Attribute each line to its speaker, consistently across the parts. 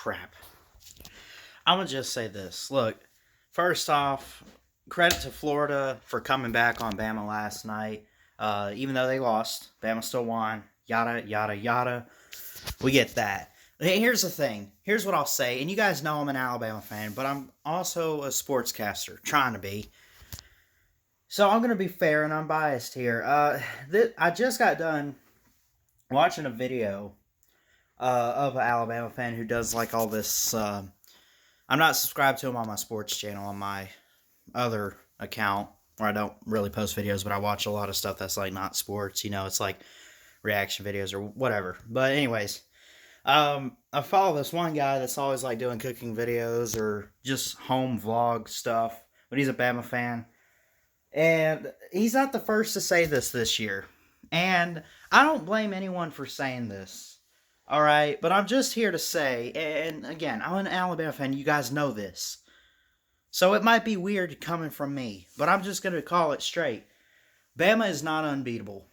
Speaker 1: crap. I'm going to just say this. Look, first off, credit to Florida for coming back on Bama last night. Even though they lost, Bama still won. Yada, yada, yada. We get that. Hey, here's the thing. Here's what I'll say. And you guys know I'm an Alabama fan, but I'm also a sportscaster. Trying to be. So I'm going to be fair and unbiased here. I just got done watching a video of an Alabama fan who does like all this. I'm not subscribed to him on my sports channel on my other account where I don't really post videos, but I watch a lot of stuff that's like not sports. It's like reaction videos or whatever. But anyways, I follow this one guy that's always like doing cooking videos or just home vlog stuff, but he's a Bama fan. And he's not the first to say this year. And I don't blame anyone for saying this. All right, but I'm just here to say, and again, I'm an Alabama fan. You guys know this. So it might be weird coming from me, but I'm just going to call it straight. Bama is not unbeatable.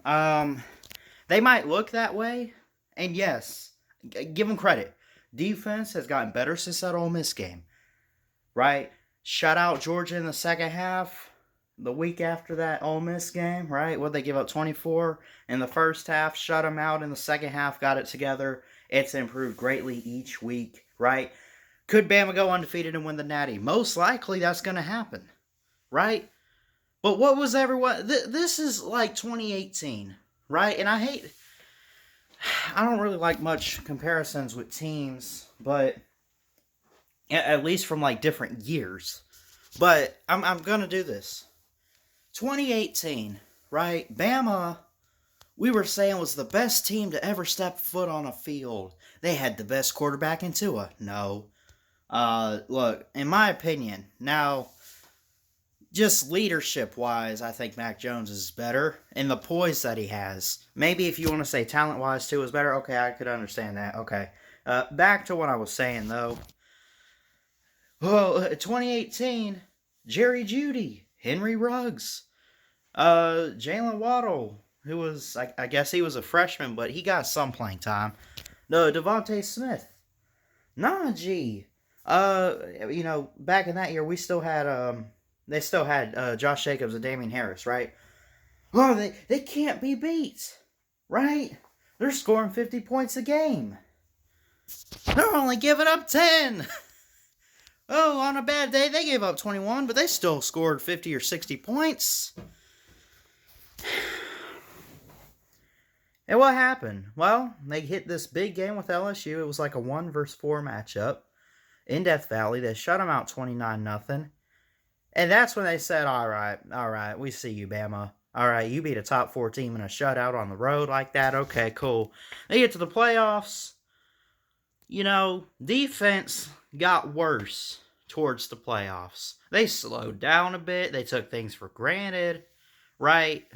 Speaker 1: They might look that way, and yes, give them credit. Defense has gotten better since that Ole Miss game, right? Shut out Georgia in the second half. The week after that Ole Miss game, right? What they give up 24 in the first half, shut them out in the second half, got it together. It's improved greatly each week, right? Could Bama go undefeated and win the Natty? Most likely that's going to happen, right? But what was everyone... This is like 2018, right? And I don't really like much comparisons with teams, but at least from like different years. But I'm going to do this. 2018, right? Bama, we were saying was the best team to ever step foot on a field. They had the best quarterback in Tua. No. Look, in my opinion, now, just leadership-wise, I think Mac Jones is better in the poise that he has. Maybe if you want to say talent-wise, Tua is better, okay, I could understand that. Okay. Back to what I was saying, though. Well, 2018, Jerry Jeudy. Henry Ruggs, Jalen Waddle, who was, I guess he was a freshman, but he got some playing time. No, Devontae Smith, Najee. Back in that year, we still had, they still had Josh Jacobs and Damian Harris, right? Oh, they can't be beat, right? They're scoring 50 points a game. They're only giving up 10. Oh, on a bad day, they gave up 21, but they still scored 50 or 60 points. And what happened? Well, they hit this big game with LSU. It was like a 1-4 matchup in Death Valley. They shut them out 29-0. And that's when they said, all right, we see you, Bama. All right, you beat a top 4 team in a shutout on the road like that. Okay, cool. They get to the playoffs. Defense got worse towards the playoffs. They slowed down a bit. They took things for granted, right?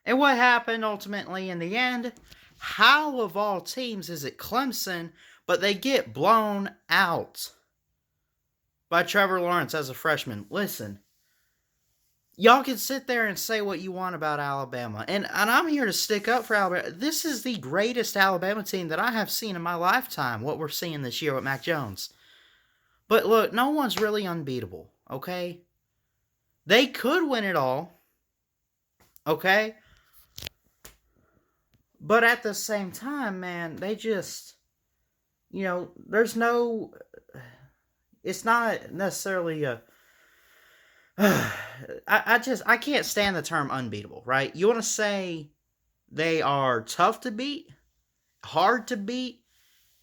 Speaker 1: And what happened ultimately in the end? How of all teams is it Clemson, but they get blown out by Trevor Lawrence as a freshman? Listen, y'all can sit there and say what you want about Alabama, and I'm here to stick up for Alabama. This is the greatest Alabama team that I have seen in my lifetime, what we're seeing this year with Mac Jones. But look, no one's really unbeatable, okay? They could win it all, okay? But at the same time, man, they just, there's no, it's not necessarily a, I can't stand the term unbeatable, right? You want to say they are tough to beat, hard to beat.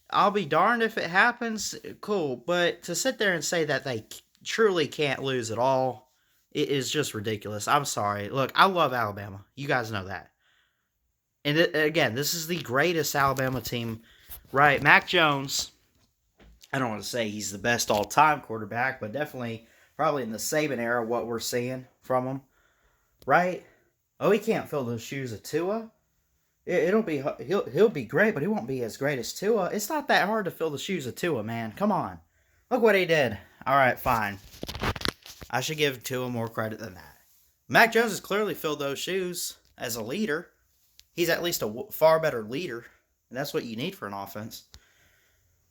Speaker 1: I'll be darned if it happens. Cool. But to sit there and say that they truly can't lose at all, it is just ridiculous. I'm sorry. Look, I love Alabama. You guys know that. And again, this is the greatest Alabama team, right? Mac Jones, I don't want to say he's the best all-time quarterback, but definitely probably in the Saban era, what we're seeing from him, right? Oh, he can't fill those shoes of Tua. He'll be great, but he won't be as great as Tua. It's not that hard to fill the shoes of Tua, man. Come on. Look what he did. All right, fine. I should give Tua more credit than that. Mac Jones has clearly filled those shoes as a leader. He's at least a far better leader, and that's what you need for an offense.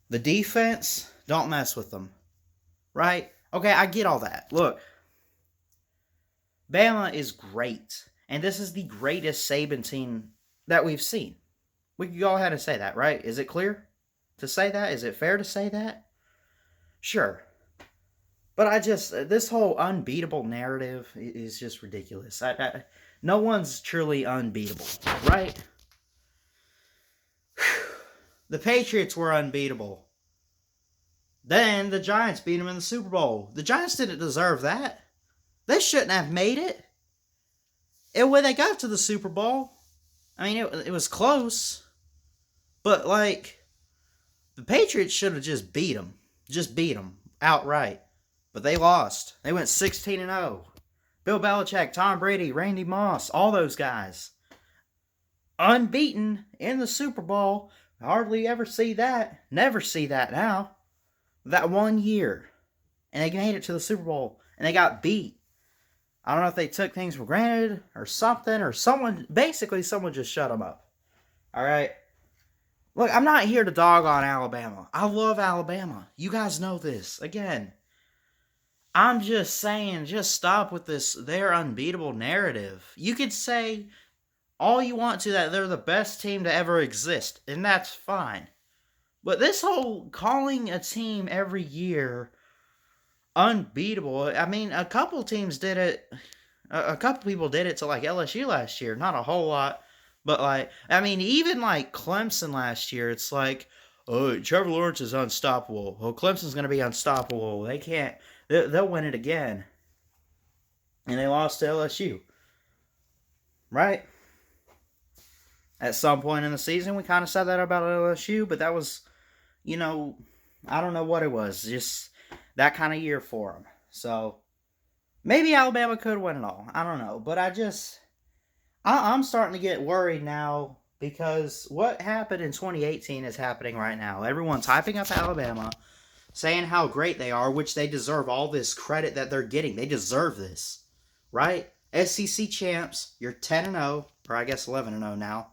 Speaker 1: The defense, don't mess with them. Right? Okay, I get all that. Look, Bama is great. And this is the greatest Saban team that we've seen. We can go ahead and say that, right? Is it clear to say that? Is it fair to say that? Sure. But this whole unbeatable narrative is just ridiculous. No one's truly unbeatable, right? The Patriots were unbeatable. Then the Giants beat them in the Super Bowl. The Giants didn't deserve that. They shouldn't have made it. And when they got to the Super Bowl, I mean, it was close. But, like, the Patriots should have just beat them. Just beat them outright. But they lost. They went 16-0. Bill Belichick, Tom Brady, Randy Moss, all those guys. Unbeaten in the Super Bowl. Hardly ever see that. Never see that now. That 1 year. And they made it to the Super Bowl. And they got beat. I don't know if they took things for granted or something. Or someone just shut them up. Alright? Look, I'm not here to dog on Alabama. I love Alabama. You guys know this. Again, I'm just saying, just stop with this, their unbeatable narrative. You could say all you want to that they're the best team to ever exist, and that's fine. But this whole calling a team every year unbeatable, I mean, a couple teams did it. A couple people did it to, like, LSU last year. Not a whole lot. But, like, I mean, even, like, Clemson last year, it's like, oh, Trevor Lawrence is unstoppable. Oh, Clemson's going to be unstoppable. They can't. They'll win it again. And they lost to LSU. Right? At some point in the season, we kind of said that about LSU, but that was, I don't know what it was. Just that kind of year for them. So, maybe Alabama could win it all. I don't know. But I'm starting to get worried now because what happened in 2018 is happening right now. Everyone's hyping up Alabama, saying how great they are, which they deserve all this credit that they're getting. They deserve this, right? SEC champs, you're 10-0, or I guess 11-0 now,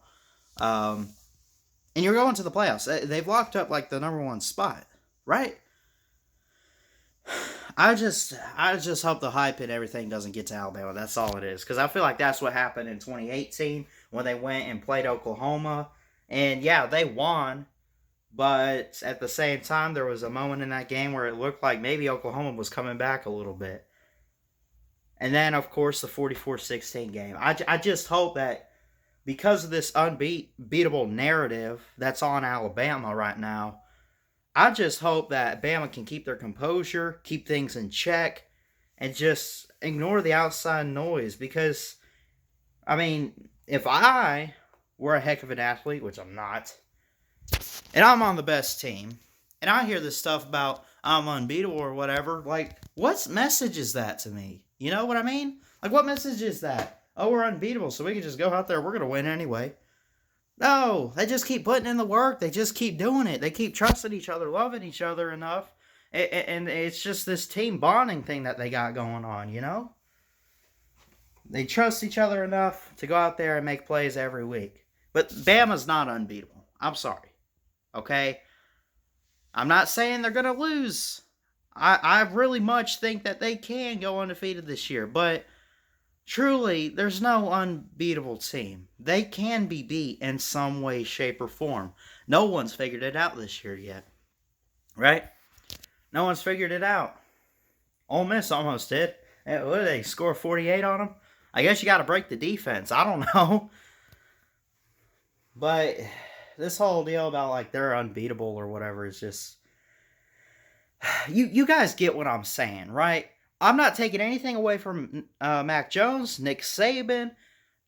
Speaker 1: and you're going to the playoffs. They've locked up like the number one spot, right? I just hope the hype and everything doesn't get to Alabama. That's all it is. Because I feel like that's what happened in 2018 when they went and played Oklahoma. And yeah, they won. But at the same time, there was a moment in that game where it looked like maybe Oklahoma was coming back a little bit. And then, of course, the 44-16 game. I just hope that because of this unbeatable narrative that's on Alabama right now, I just hope that Bama can keep their composure, keep things in check, and just ignore the outside noise. Because, I mean, if I were a heck of an athlete, which I'm not, and I'm on the best team, and I hear this stuff about I'm unbeatable or whatever, like, what message is that to me? You know what I mean? Like, what message is that? Oh, we're unbeatable, so we can just go out there, we're going to win anyway. No, they just keep putting in the work. They just keep doing it. They keep trusting each other, loving each other enough. And it's just this team bonding thing that they got going on, They trust each other enough to go out there and make plays every week. But Bama's not unbeatable. I'm sorry. Okay? I'm not saying they're going to lose. I really much think that they can go undefeated this year. But truly, there's no unbeatable team. They can be beat in some way, shape, or form. No one's figured it out this year yet. Right? No one's figured it out. Ole Miss almost did. What did they score 48 on them? I guess you got to break the defense. I don't know. But this whole deal about like they're unbeatable or whatever is just... You guys get what I'm saying, right? I'm not taking anything away from Mac Jones, Nick Saban,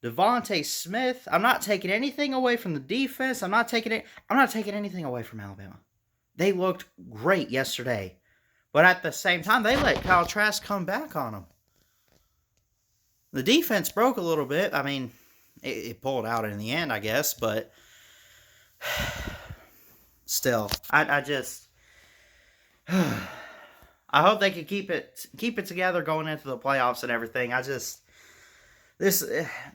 Speaker 1: Devontae Smith. I'm not taking anything away from the defense. I'm not taking anything away from Alabama. They looked great yesterday. But at the same time, they let Kyle Trask come back on them. The defense broke a little bit. I mean, it pulled out in the end, I guess. But still, I just... I hope they can keep it together going into the playoffs and everything.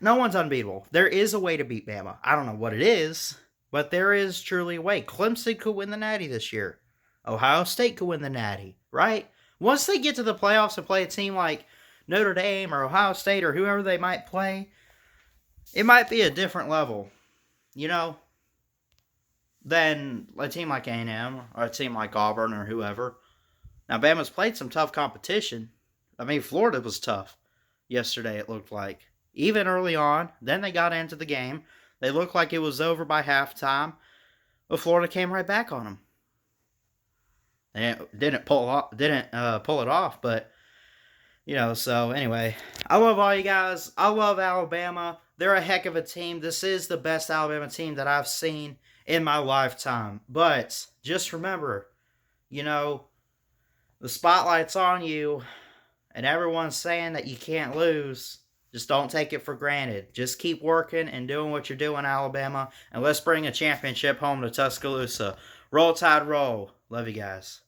Speaker 1: No one's unbeatable. There is a way to beat Bama. I don't know what it is. But there is truly a way. Clemson could win the Natty this year. Ohio State could win the Natty, right? Once they get to the playoffs and play a team like Notre Dame or Ohio State or whoever they might play, it might be a different level, you know, than a team like A&M or a team like Auburn or whoever. Now, Bama's played some tough competition. I mean, Florida was tough yesterday, it looked like. Even early on, then they got into the game. They looked like it was over by halftime, but Florida came right back on them. They didn't pull it off, but so anyway, I love all you guys. I love Alabama. They're a heck of a team. This is the best Alabama team that I've seen in my lifetime. But just remember, the spotlight's on you, and everyone's saying that you can't lose. Just don't take it for granted. Just keep working and doing what you're doing, Alabama, and let's bring a championship home to Tuscaloosa. Roll Tide, roll. Love you guys.